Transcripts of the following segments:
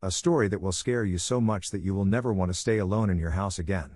A story that will scare you so much that you will never want to stay alone in your house again.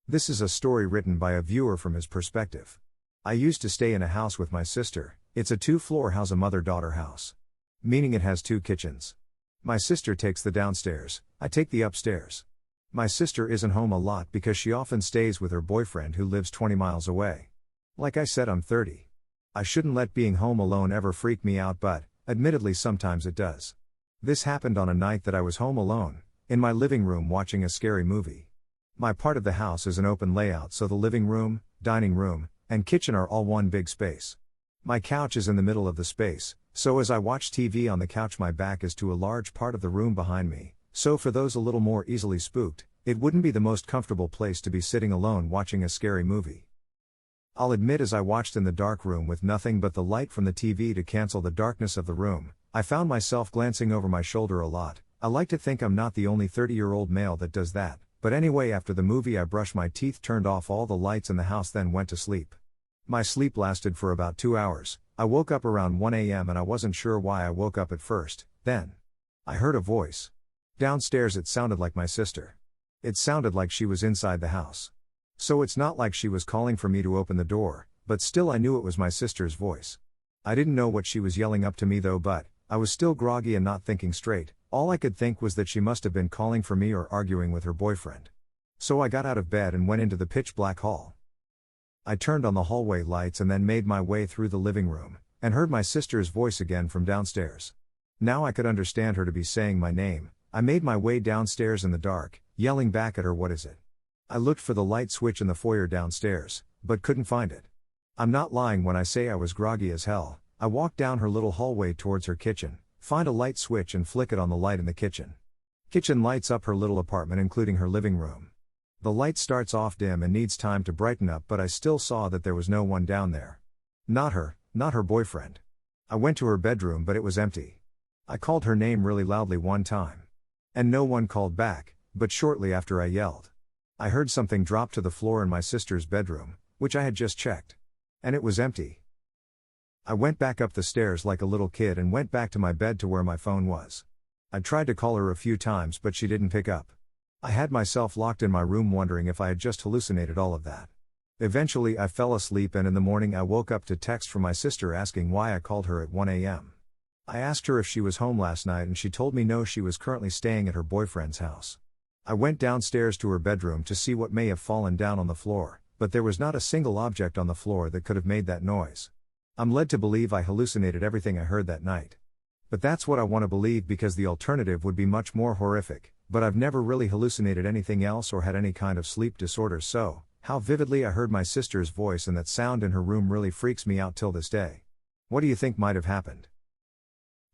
This is a story written by a viewer from his perspective. I used to stay in a house with my sister. It's a 2-floor house, a mother-daughter house. Meaning it has 2 kitchens. My sister takes the downstairs, I take the upstairs. My sister isn't home a lot because she often stays with her boyfriend who lives 20 miles away. Like I said, I'm 30. I shouldn't let being home alone ever freak me out, but, admittedly, sometimes it does. This happened on a night that I was home alone, in my living room watching a scary movie. My part of the house is an open layout, so the living room, dining room, and kitchen are all one big space. My couch is in the middle of the space, so as I watch TV on the couch my back is to a large part of the room behind me, so for those a little more easily spooked, it wouldn't be the most comfortable place to be sitting alone watching a scary movie. I'll admit, as I watched in the dark room with nothing but the light from the TV to cancel the darkness of the room, I found myself glancing over my shoulder a lot. I like to think I'm not the only 30-year-old male that does that, but anyway, after the movie I brushed my teeth, turned off all the lights in the house, then went to sleep. My sleep lasted for about 2 hours. I woke up around 1 a.m. and I wasn't sure why I woke up at first. Then I heard a voice. Downstairs it sounded like my sister. It sounded like she was inside the house. So it's not like she was calling for me to open the door, but still I knew it was my sister's voice. I didn't know what she was yelling up to me though, but I was still groggy and not thinking straight. All I could think was that she must have been calling for me or arguing with her boyfriend. So I got out of bed and went into the pitch black hall. I turned on the hallway lights and then made my way through the living room, and heard my sister's voice again from downstairs. Now I could understand her to be saying my name. I made my way downstairs in the dark, yelling back at her, "What is it?" I looked for the light switch in the foyer downstairs, but couldn't find it. I'm not lying when I say I was groggy as hell. I walked down her little hallway towards her kitchen, find a light switch and flick it on the light in the kitchen. Kitchen lights up her little apartment including her living room. The light starts off dim and needs time to brighten up, but I still saw that there was no one down there. Not her boyfriend. I went to her bedroom, but it was empty. I called her name really loudly one time. And no one called back, but shortly after I yelled, I heard something drop to the floor in my sister's bedroom, which I had just checked. And it was empty. I went back up the stairs like a little kid and went back to my bed to where my phone was. I tried to call her a few times, but she didn't pick up. I had myself locked in my room wondering if I had just hallucinated all of that. Eventually I fell asleep, and in the morning I woke up to text from my sister asking why I called her at 1 a.m. I asked her if she was home last night and she told me no, she was currently staying at her boyfriend's house. I went downstairs to her bedroom to see what may have fallen down on the floor, but there was not a single object on the floor that could have made that noise. I'm led to believe I hallucinated everything I heard that night. But that's what I want to believe, because the alternative would be much more horrific, but I've never really hallucinated anything else or had any kind of sleep disorder, so how vividly I heard my sister's voice and that sound in her room really freaks me out till this day. What do you think might have happened?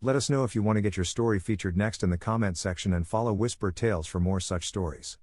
Let us know if you want to get your story featured next in the comment section, and follow Whisper Tales for more such stories.